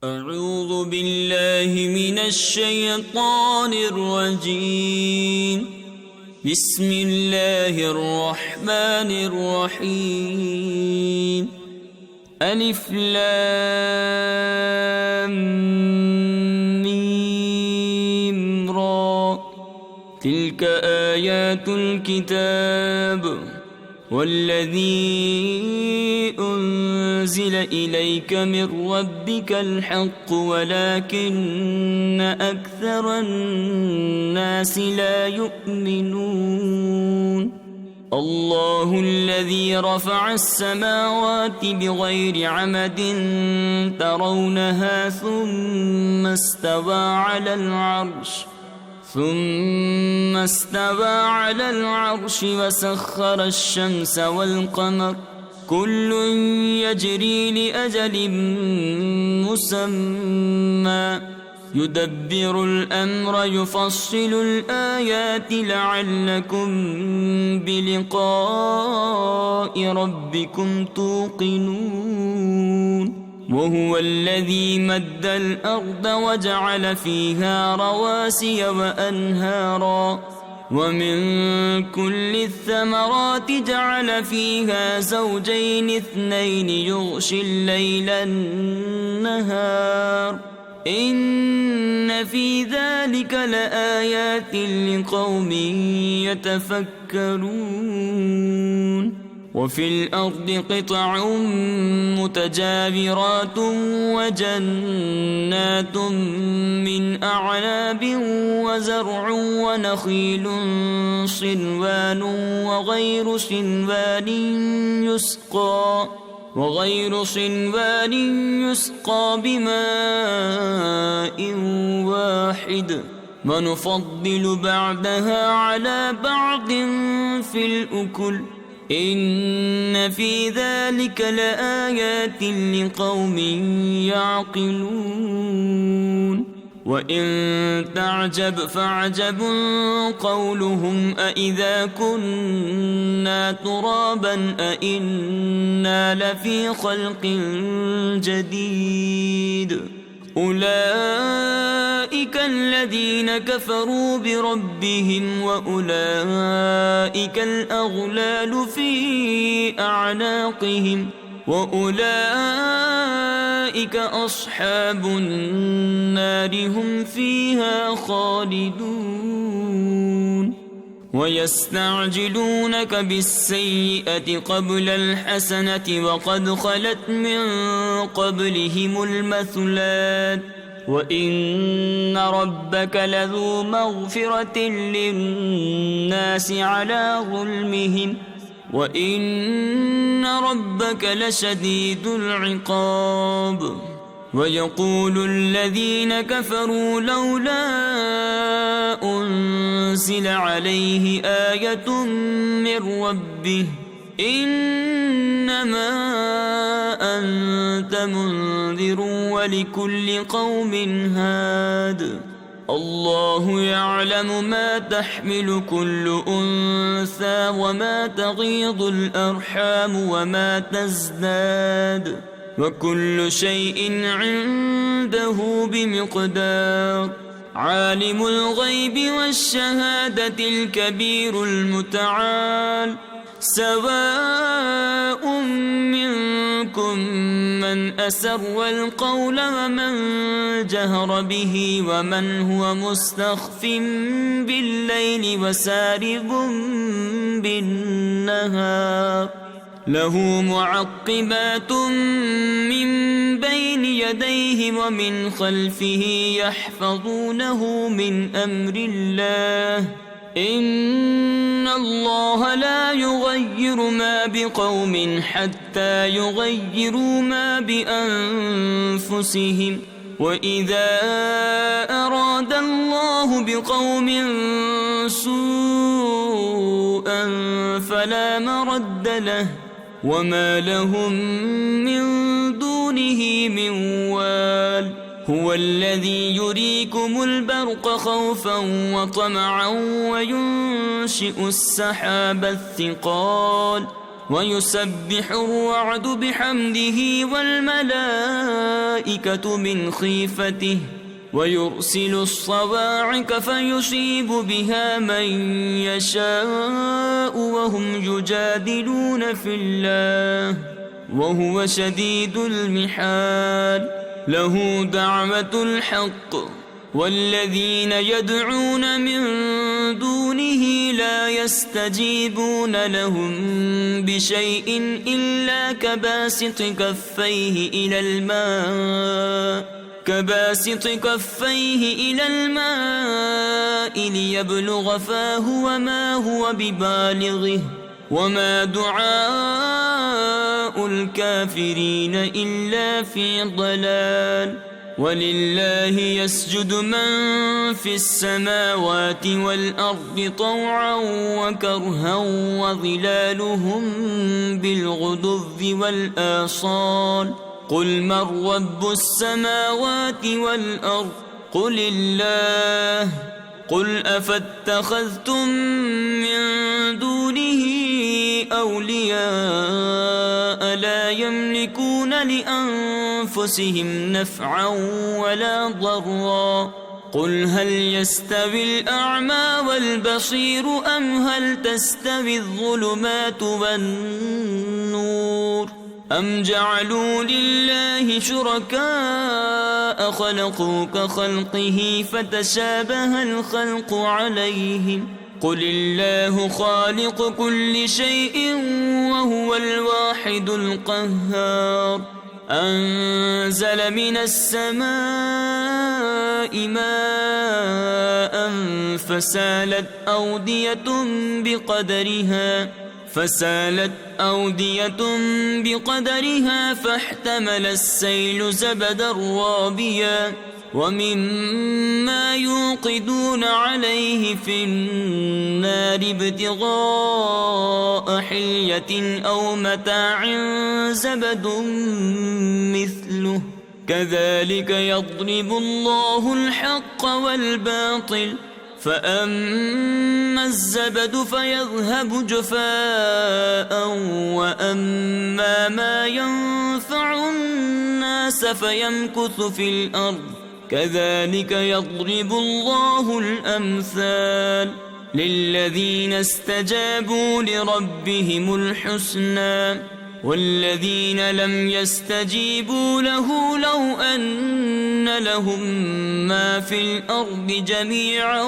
أعوذ بالله من الشيطان الرجيم. بسم الله الرحمن الرحيم. ألف لام ميم را. تلك آيات الكتاب والذي أنزل إليك من ربك الحق ولكن أكثر الناس لا يؤمنون. الله الذي رفع السماوات بغير عمد ترونها ثم استوى على العرش وسخر الشمس والقمر كل يجري لأجل مسمى يدبر الأمر يفصل الآيات لعلكم بلقاء ربكم توقنون. وهو الذي مد الأرض وجعل فيها رواسي وأنهارا ومن كل الثمرات جعل فيها زوجين اثنين يغشي الليل النهار إن في ذلك لآيات لقوم يتفكرون. وفي الأرض قطع متجاورات وجنات من أعناب وزرع ونخيل صنوان وغير صنوان يسقى بماء واحد ونفضل بعدها على بعض في الأكل إن في ذلك لآيات لقوم يعقلون. وإن تعجب فعجب قولهم أإذا كنا ترابا أإنا لفي خلق جديد أولئك الذين كفروا بربهم وأولئك الأغلال في أعناقهم وأولئك أصحاب النار هم فيها خالدون. ويستعجلونك بالسيئة قبل الحسنة وقد خلت من قبلهم المثلات وإن ربك لذو مغفرة للناس على ظلمهم وإن ربك لشديد العقاب. ويقول الذين كفروا لولا أنزل عليه آية من ربه إنما أنت منذر ولكل قوم هاد. الله يعلم ما تحمل كل أنثى وما تغيض الأرحام وما تزداد وكل شيء عنده بمقدار. عالم الغيب والشهادة الكبير المتعال. سواء منكم من أسر القول ومن جهر به ومن هو مستخف بالليل وسارب بالنهار له معقبات من بين يديه ومن خلفه يحفظونه من أمر الله إن الله لا يغير ما بقوم حتى يغيروا ما بأنفسهم وإذا أراد الله بقوم سوءا فلا مرد له وما لهم من دونه من وال. هو الذي يريكم البرق خوفا وطمعا وينشئ السحاب الثقال ويسبح الرعد بحمده والملائكة من خيفته ويرسل الصواعق فيصيب بها من يشاء وهم يجادلون في الله وهو شديد المحال له دعوة الحق والذين يدعون من دونه لا يستجيبون لهم بشيء إلا كباسط كفيه إلى الماء ليبلغ فاه وما هو ببالغه وما دعاء الكافرين إلا في ضلال ولله يسجد من في السماوات والأرض طوعا وكرها وظلالهم بالغدو والآصال قل من رب السماوات والأرض قل الله قل أفاتخذتم من دونه أولياء لا يملكون لأنفسهم نفعا ولا ضرا قل هل يستوي الأعمى والبصير أم هل تستوي الظلمات والنور أم جعلوا لله شركاء خلقوا كخلقه فتشابه الخلق عليهم قل الله خالق كل شيء وهو الواحد القهار أنزل من السماء ماء فسالت أودية بقدرها فاحتمل السيل زبدا رابيا ومما يوقدون عليه في النار ابتغاء حلية أو متاع زبد مثله كذلك يضرب الله الحق والباطل فأما الزبد فيذهب جفاء وأما ما ينفع الناس فيمكث في الأرض كذلك يضرب الله الأمثال للذين استجابوا لربهم الحسنى والذين لم يستجيبوا له لو أن لهم ما في الأرض جميعا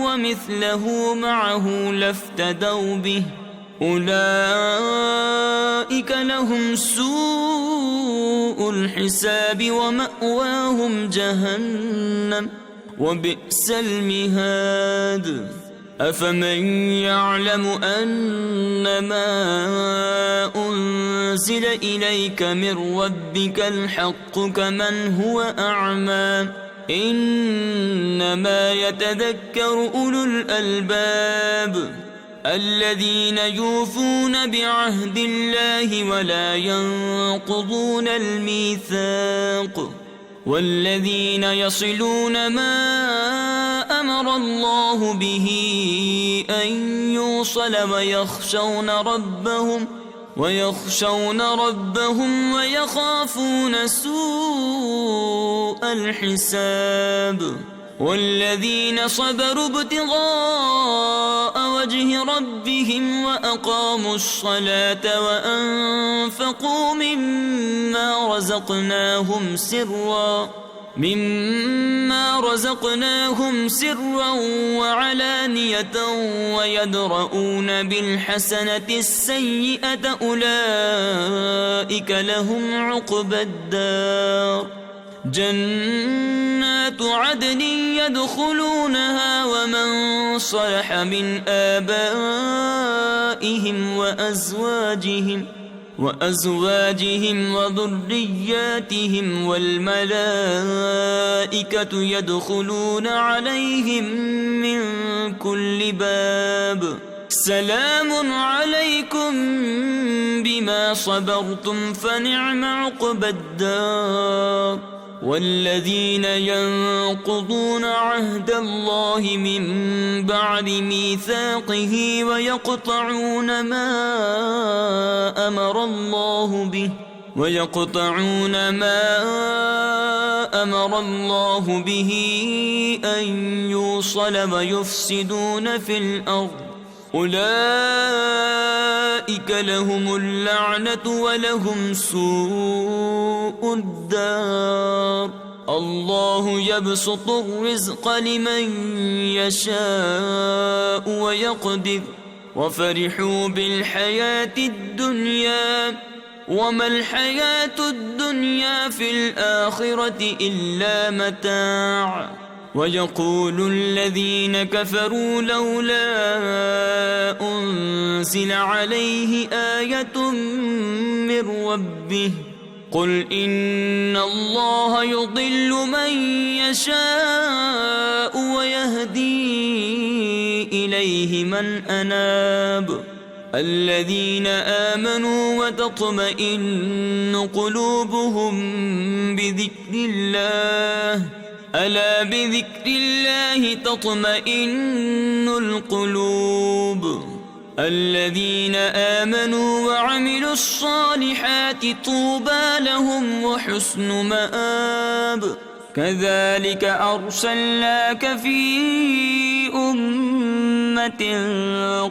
ومثله معه لافتدوا به أولئك لهم سوء الحساب ومأواهم جهنم وبئس المهاد أفمن يعلم أنما أنزل إليك من ربك الحق كمن هو أعمى إنما يتذكر أولو الألباب الذين يوفون بعهد الله ولا ينقضون الميثاق والذين يصلون ما أمر الله به أن يوصل ويخشون ربهم ويخافون سوء الحساب والذين صبروا ابتغاء وجه ربهم وأقاموا الصلاة وأنفقوا مما رزقناهم سرا وعلانية ويدرؤون بالحسنة السيئة أولئك لهم عقبى الدار جنات عدن يدخلونها ومن صلح من آبائهم وأزواجهم وذرياتهم والملائكة يدخلون عليهم من كل باب سلام عليكم بما صبرتم فنعم عقبى الدار والذين ينقضون عهد الله من بعد ميثاقه ويقطعون ما أمر الله به أن يوصل ويفسدون في الأرض أولئك لهم اللعنة ولهم سوء الدار الله يبسط الرزق لمن يشاء ويقدر وفرحوا بالحياة الدنيا وما الحياة الدنيا في الآخرة إلا متاع ويقول الذين كفروا لولا أنزل عليه آية من ربه قل إن الله يضل من يشاء ويهدي إليه من أناب الذين آمنوا وتطمئن قلوبهم بذكر الله ألا بذكر الله تطمئن القلوب الذين آمنوا وعملوا الصالحات طوبى لهم وحسن مآب كذلك أرسلناك في أمة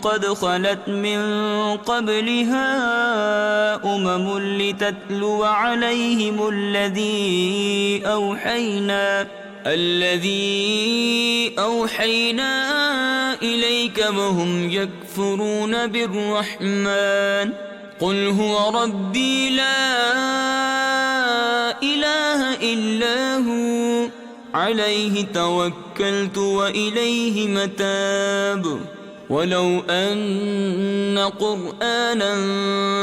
قد خلت من قبلها لتتلو عليهم الذي أوحينا إليك وهم يكفرون بالرحمن قل هو ربي لا إله إلا هو عليه توكلت وإليه متاب ولو أن قرآنا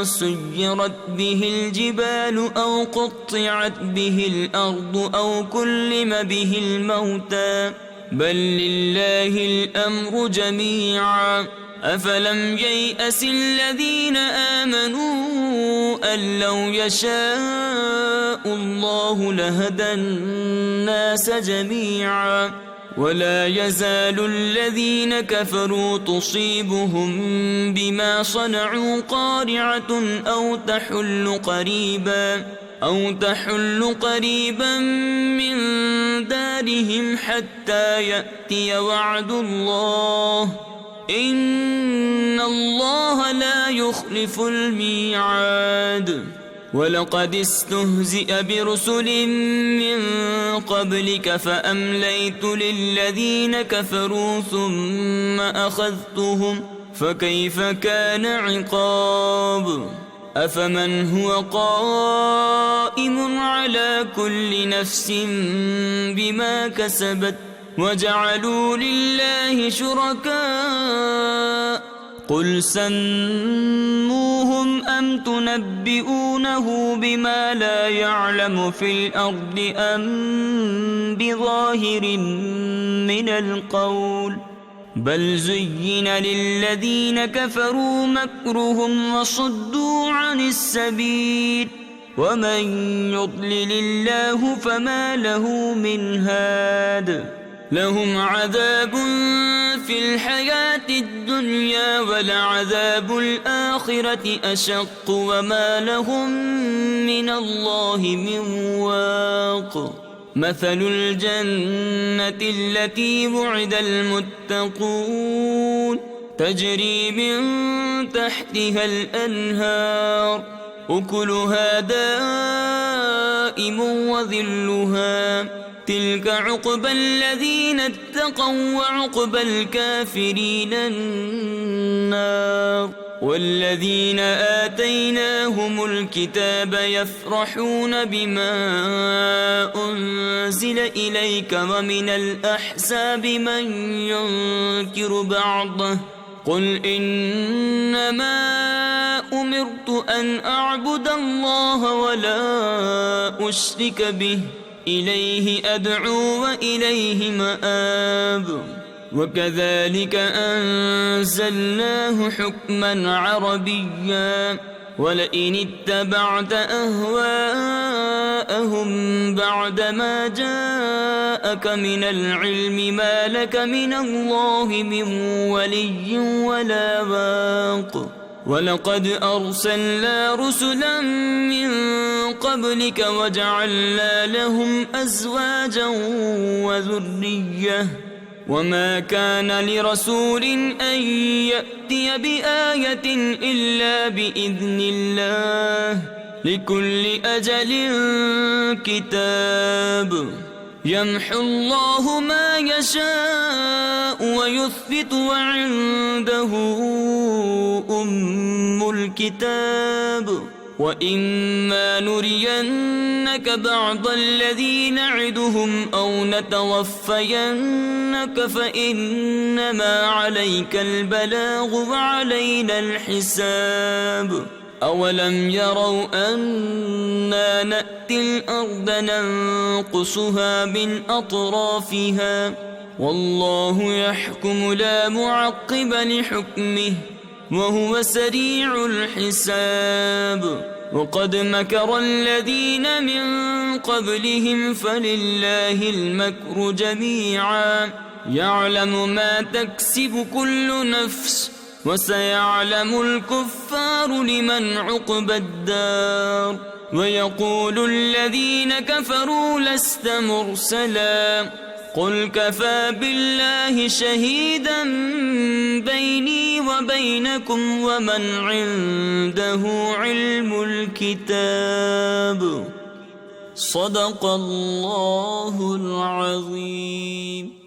سيرت به الجبال أو قطعت به الأرض أو كلم به الموتى بل لله الأمر جميعا أفلم ييأس الذين آمنوا أن لو يشاء الله لهدى الناس جميعا ولا يزال الذين كفروا تصيبهم بما صنعوا قارعة أو تحل قريبا من دارهم حتى يأتي وعد الله إن الله لا يخلف الميعاد ولقد استهزئ برسل من قبلك فأمليت للذين كفروا ثم أخذتهم فكيف كان عقاب أفمن هو قائم على كل نفس بما كسبت وجعلوا لله شركاء قل سموهم أم تنبئونه بما لا يعلم في الأرض أم بظاهر من القول بل زين للذين كفروا مكرهم وصدوا عن السبيل ومن يضلل الله فما له من هاد لهم عذاب في الحياة الدنيا ولعذاب الآخرة أشق وما لهم من الله من واق مثل الجنة التي وعد المتقون تجري من تحتها الأنهار أكلها دائم وظلها تلك عقبى الذين اتقوا وعقبى الكافرين النار والذين آتيناهم الكتاب يفرحون بما أنزل إليك ومن الأحزاب من ينكر بعضه قل إنما أمرت أن أعبد الله ولا أشرك به إليه أدعو وإليه مآب وكذلك أنزلناه حكما عربيا ولئن اتبعت أهواءهم بعدما جاءك من العلم ما لك من الله من ولي ولا واق ولقد أرسلنا رسلا من قبلك وجعلنا لهم أزواجا وذرية وما كان لرسول أن يأتي بآية إلا بإذن الله لكل أجل كتاب يمحو الله ما يشاء ويثبت وعنده أم الكتاب وإما نرينك بعض الذي نعدهم أو نتوفينك فإنما عليك البلاغ وعلينا الحساب أولم يروا أنا نأتي الأرض ننقصها من أطرافها والله يحكم لا معقب لحكمه وهو سريع الحساب وقد مكر الذين من قبلهم فلله المكر جميعا يعلم ما تكسب كل نفس وسيعلم الكفار لمن عقبى الدار ويقول الذين كفروا لست مرسلا قل كفى بالله شهيدا بيني وبينكم ومن عنده علم الكتاب صدق الله العظيم.